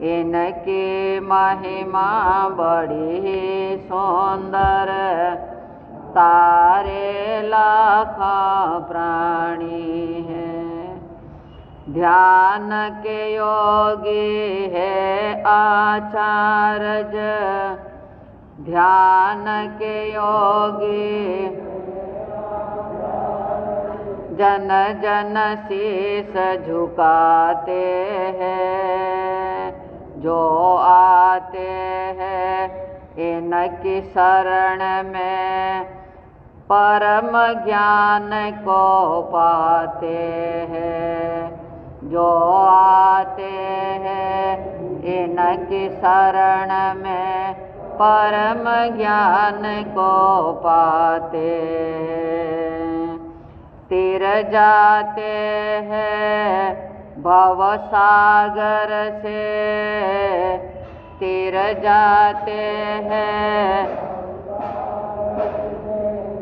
इनकी महिमा बड़ी सुंदर, तारे लाखों प्राणी है। ध्यान के योगी है आचार्य, ध्यान के योगी जन जन शीस झुकाते हैं। जो आते हैं इनकी शरण में, परम ज्ञान को पाते हैं। जो आते हैं इनकी शरण में, परम ज्ञान को पाते हैं। तिर जाते हैं भव सागर से, तिर जाते हैं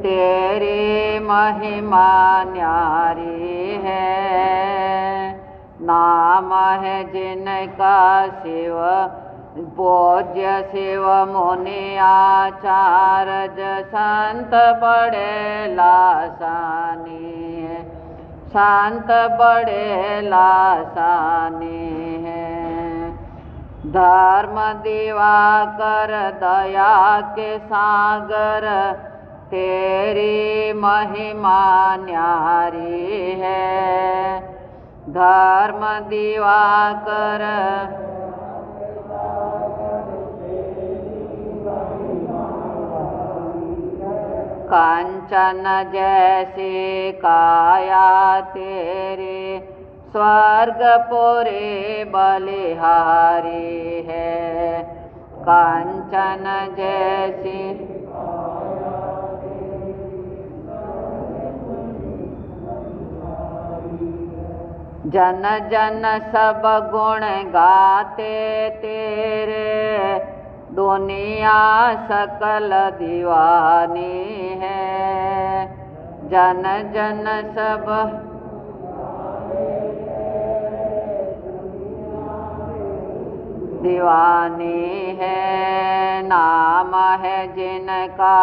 तेरी महिमा न्यारी है। नाम है जिनका शिव पूज्य शिव मुनि आचार्य, संत बड़े लासानी है, संत बड़े लासानी है। धर्म दिवाकर दया के सागर, तेरी महिमा न्यारी है। धर्म दिवाकर कांचन जैसी काया तेरी, स्वर्गपुरी बलिहारी है। कांचन जैसी जन जन सब गुण गाते तेरे, दुनिया सकल दीवानी है। जन जन सब दीवानी है। नाम है जिनका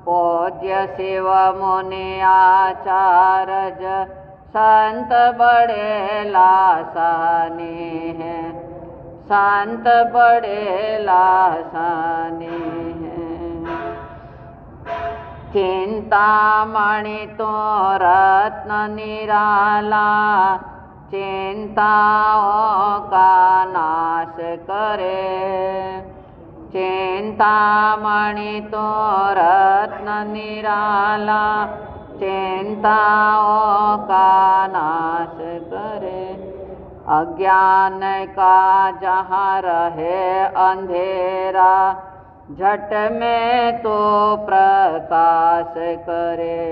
पूज्य शिव मुनि आचार्य, संत बड़े लासानी है, संत बड़े लासानी है। चिंतामणि तो रत्न निराला, चिंताओं का नाश करे। चिंतामणि तो रत्न निराला, चिंताओं का नाश करे। अज्ञान का जहाँ रहे अंधेरा, झट में तो प्रकाश करे।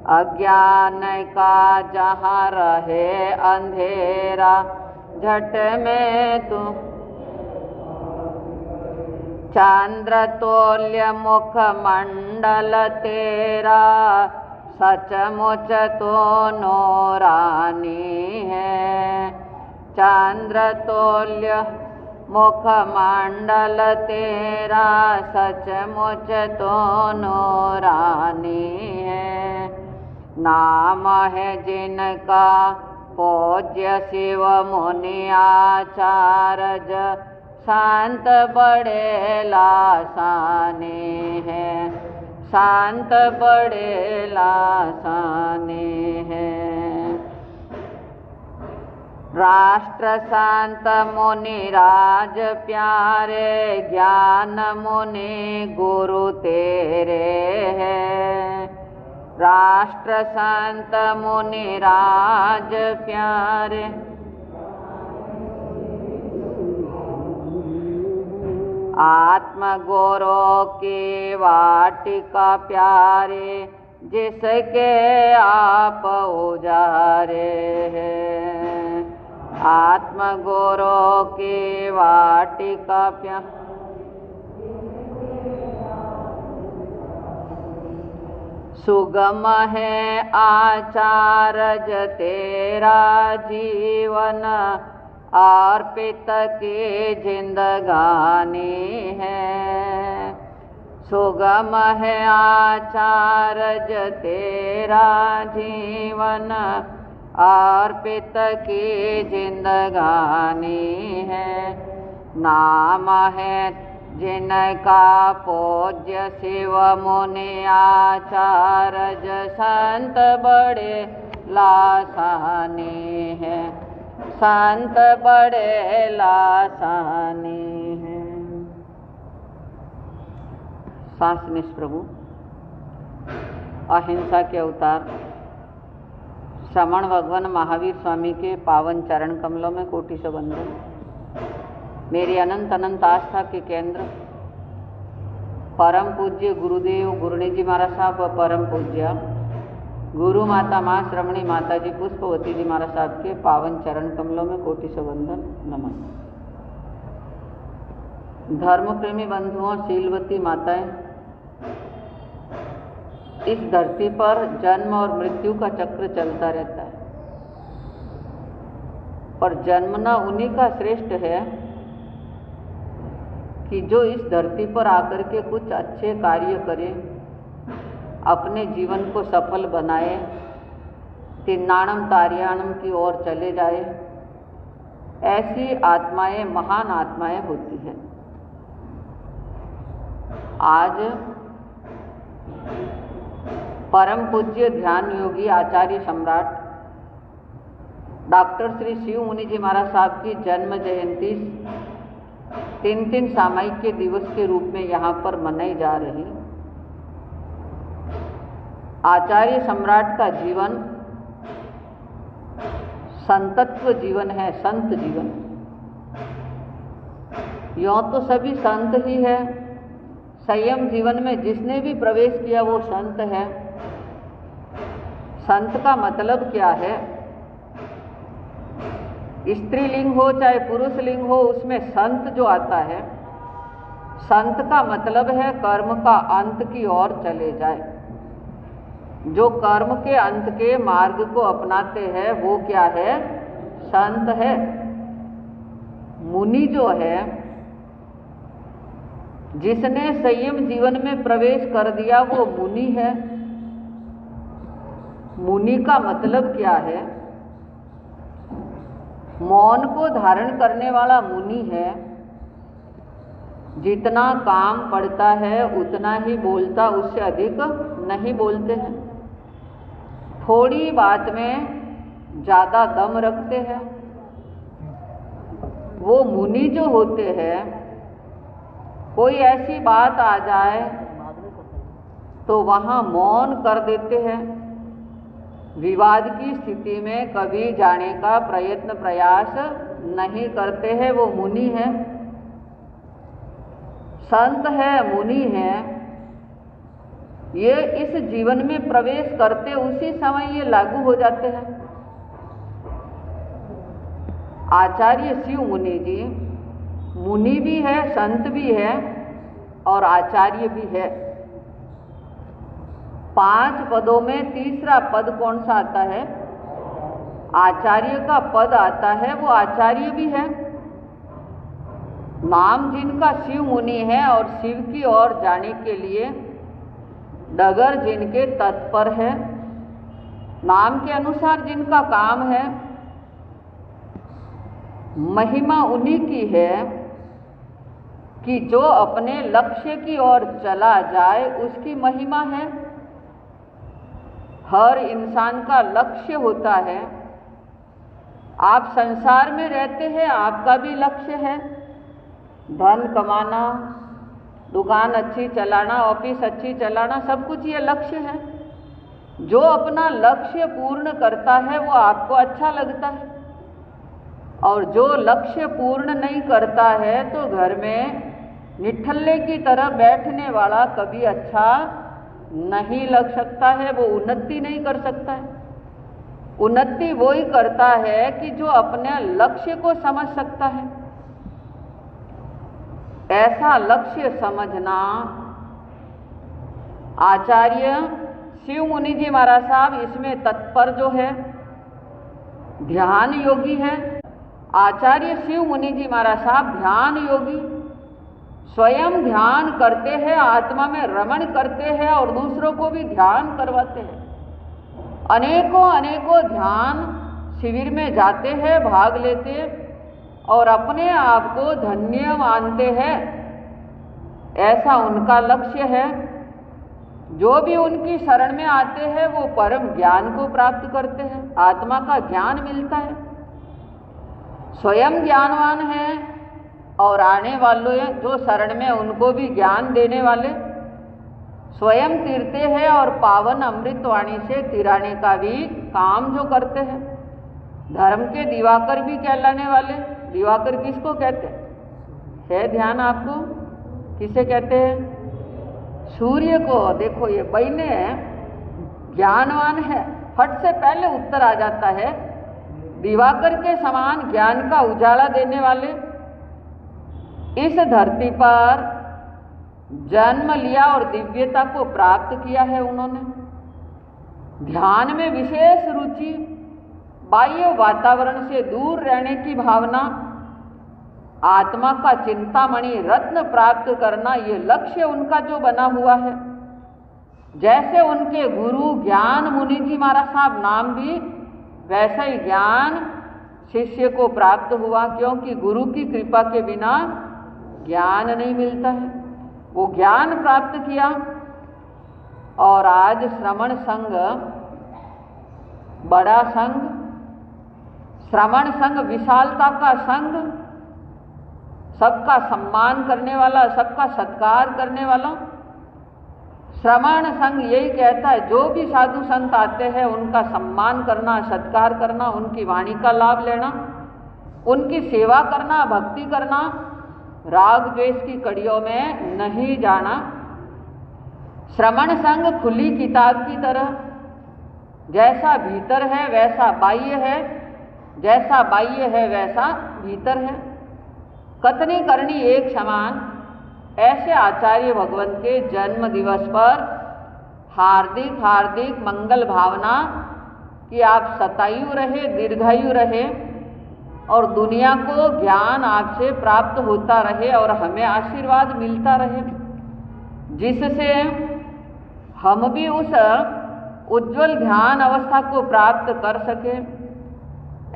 अज्ञान का जहाँ रहे अंधेरा, झट में तो चंद्र तोल्य मुख मंडल तेरा, सचमुच तो नूरानी है। चंद्र तोल्य मुख मंडल तेरा, सचमुच तो नूरानी है। नाम है जिनका पूज्य शिव मुनि आचार्य, संत बड़े लासानी है, संत बड़े लासानी है। राष्ट्र संत मुनि राज प्यारे, ज्ञान मुनि गुरु तेरे हैं। राष्ट्र संत मुनि राज प्यारे, आत्म गुरु की वाटिका प्यारे, जिसके आप उजारे हैं। आत्म गुरु की वाटिका प्यारे, सुगम है आचार्य तेरा जीवन, अर्पित की जिंदगानी है। सुगम है आचार्य तेरा जीवन, अर्पित की जिंदगानी है। नाम है जिनका पूज्य शिव मुनि आचार्य, संत बड़े लासानी है, संत बड़े लासानी है। सांसनिश प्रभु अहिंसा के अवतार श्रमण भगवान महावीर स्वामी के पावन चरण कमलों में कोटि से वंदन। मेरी अनंत अनंत आस्था के केंद्र परम पूज्य गुरुदेव गुरुनी जी महाराज साहब व परम पूज्य गुरु माता माँ श्रमणी माता जी पुष्पवती जी महाराज साहब के पावन चरण कमलों में कोटि से वंदन, नमन। धर्म प्रेमी बंधुओं, शीलवती माताएं, इस धरती पर जन्म और मृत्यु का चक्र चलता रहता है, और जन्मना उन्हीं का श्रेष्ठ है कि जो इस धरती पर आकर के कुछ अच्छे कार्य करे, अपने जीवन को सफल बनाए, तिन्नाणम तार्याणम की ओर चले जाए। ऐसी आत्माएं महान आत्माएं होती हैं। आज परम पूज्य ध्यान योगी आचार्य सम्राट डॉक्टर श्री शिव मुनि जी महाराज साहब की जन्म जयंती 3 सामायिक के दिवस के रूप में यहाँ पर मनाई जा रही। आचार्य सम्राट का जीवन संतत्व जीवन है, संत जीवन। यों तो सभी संत ही है। संयम जीवन में जिसने भी प्रवेश किया वो संत है। संत का मतलब क्या है? स्त्रीलिंग हो चाहे पुरुष लिंग हो, उसमें संत जो आता है, संत का मतलब है कर्म का अंत की ओर चले जाए। जो कर्म के अंत के मार्ग को अपनाते हैं वो क्या है? संत है। मुनि जो है, जिसने संयम जीवन में प्रवेश कर दिया वो मुनि है। मुनि का मतलब क्या है? मौन को धारण करने वाला मुनि है। जितना काम पड़ता है उतना ही बोलता, उससे अधिक नहीं बोलते हैं। थोड़ी बात में ज़्यादा दम रखते हैं। वो मुनि जो होते हैं, कोई ऐसी बात आ जाए तो वहाँ मौन कर देते हैं। विवाद की स्थिति में कभी जाने का प्रयत्न प्रयास नहीं करते हैं। वो मुनि है, संत है, मुनि है। ये इस जीवन में प्रवेश करते उसी समय ये लागू हो जाते हैं। आचार्य शिव मुनि जी मुनि भी है, संत भी है और आचार्य भी है। 5 पदों में तीसरा पद कौन सा आता है? आचार्य का पद आता है, वो आचार्य भी है। नाम जिनका शिव मुनि है और शिव की ओर जाने के लिए डगर जिनके तत्पर है, नाम के अनुसार जिनका काम है, महिमा उन्हीं की है कि जो अपने लक्ष्य की ओर चला जाए उसकी महिमा है। हर इंसान का लक्ष्य होता है। आप संसार में रहते हैं, आपका भी लक्ष्य है धन कमाना, दुकान अच्छी चलाना, ऑफिस अच्छी चलाना, सब कुछ ये लक्ष्य है। जो अपना लक्ष्य पूर्ण करता है वो आपको अच्छा लगता है, और जो लक्ष्य पूर्ण नहीं करता है तो घर में निठल्ले की तरह बैठने वाला कभी अच्छा नहीं लग सकता है। वो उन्नति नहीं कर सकता है। उन्नति वो ही करता है कि जो अपने लक्ष्य को समझ सकता है। ऐसा लक्ष्य समझना आचार्य शिव मुनि जी महाराज साहब इसमें तत्पर जो है, ध्यान योगी है। आचार्य शिव मुनि जी महाराज साहब ध्यान योगी, स्वयं ध्यान करते हैं, आत्मा में रमण करते हैं और दूसरों को भी ध्यान करवाते हैं। अनेकों अनेकों ध्यान शिविर में जाते हैं, भाग लेते हैं और अपने आप को धन्य मानते हैं। ऐसा उनका लक्ष्य है। जो भी उनकी शरण में आते हैं वो परम ज्ञान को प्राप्त करते हैं, आत्मा का ज्ञान मिलता है, स्वयं ज्ञानवान है और आने वालों जो शरण में उनको भी ज्ञान देने वाले स्वयं तीरते हैं और पावन अमृत वाणी से तिराने का भी काम जो करते हैं। धर्म के दिवाकर भी कहलाने वाले। दिवाकर किसको कहते हैं? है ध्यान आपको? किसे कहते हैं? सूर्य को। देखो ये बहने ज्ञानवान है, फट से पहले उत्तर आ जाता है। दिवाकर के समान ज्ञान का उजाला देने वाले इस धरती पर जन्म लिया और दिव्यता को प्राप्त किया है उन्होंने। ध्यान में विशेष रुचि, बाह्य वातावरण से दूर रहने की भावना, आत्मा का चिंतामणि रत्न प्राप्त करना, ये लक्ष्य उनका जो बना हुआ है। जैसे उनके गुरु ज्ञान मुनि जी महाराज साहब नाम भी वैसा ही ज्ञान शिष्य को प्राप्त हुआ, क्योंकि गुरु की कृपा के बिना ज्ञान नहीं मिलता है। वो ज्ञान प्राप्त किया और आज श्रवण संघ बड़ा संघ, श्रवण संघ विशालता का संघ, सबका सम्मान करने वाला, सबका सत्कार करने वाला। श्रवण संघ यही कहता है जो भी साधु संत आते हैं उनका सम्मान करना, सत्कार करना, उनकी वाणी का लाभ लेना, उनकी सेवा करना, भक्ति करना, राग द्वेष की कड़ियों में नहीं जाना। श्रवण संघ खुली किताब की तरह, जैसा भीतर है वैसा बाह्य है, जैसा बाह्य है वैसा भीतर है, कथनी करनी एक समान। ऐसे आचार्य भगवंत के जन्म दिवस पर हार्दिक हार्दिक मंगल भावना कि आप शतायु रहे, दीर्घायु रहे और दुनिया को ज्ञान आपसे प्राप्त होता रहे और हमें आशीर्वाद मिलता रहे, जिससे हम भी उस उज्जवल ध्यान अवस्था को प्राप्त कर सके।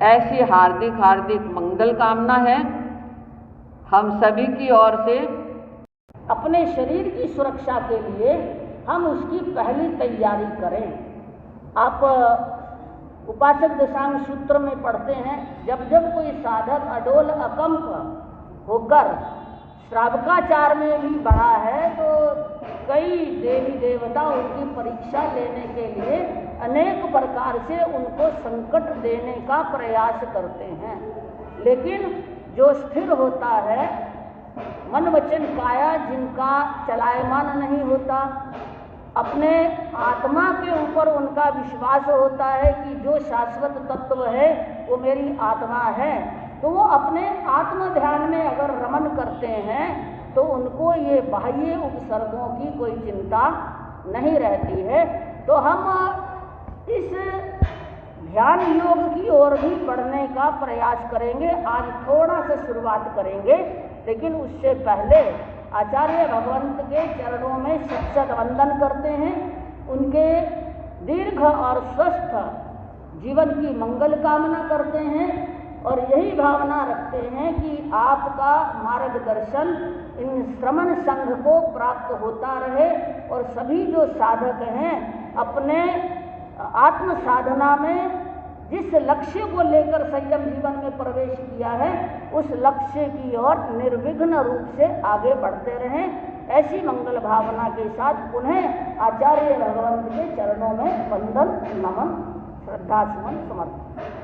ऐसी हार्दिक हार्दिक मंगल कामना है हम सभी की ओर से। अपने शरीर की सुरक्षा के लिए हम उसकी पहली तैयारी करें। आप उपासक दशांग सूत्र में पढ़ते हैं, जब जब कोई साधक अडोल अकंप होकर श्रावकाचार में भी बढ़ा है तो कई देवी देवता उनकी परीक्षा लेने के लिए अनेक प्रकार से उनको संकट देने का प्रयास करते हैं। लेकिन जो स्थिर होता है, मन वचन काया जिनका चलायमान नहीं होता, अपने आत्मा के ऊपर उनका विश्वास होता है कि जो शाश्वत तत्व है वो मेरी आत्मा है, तो वो अपने आत्म ध्यान में अगर रमन करते हैं तो उनको ये बाह्य उपसर्गों की कोई चिंता नहीं रहती है। तो हम इस ध्यान योग की ओर भी बढ़ने का प्रयास करेंगे। आज थोड़ा सा शुरुआत करेंगे, लेकिन उससे पहले आचार्य भगवंत के चरणों में सत्सत वंदन करते हैं, उनके दीर्घ और स्वस्थ जीवन की मंगल कामना करते हैं और यही भावना रखते हैं कि आपका मार्गदर्शन इन श्रवण संघ को प्राप्त होता रहे और सभी जो साधक हैं अपने आत्म साधना में जिस लक्ष्य को लेकर संयम जीवन में प्रवेश किया है उस लक्ष्य की ओर निर्विघ्न रूप से आगे बढ़ते रहें। ऐसी मंगल भावना के साथ पुनः आचार्य भगवंत के चरणों में वंदन, नमन, श्रद्धा सुमन समर्पित।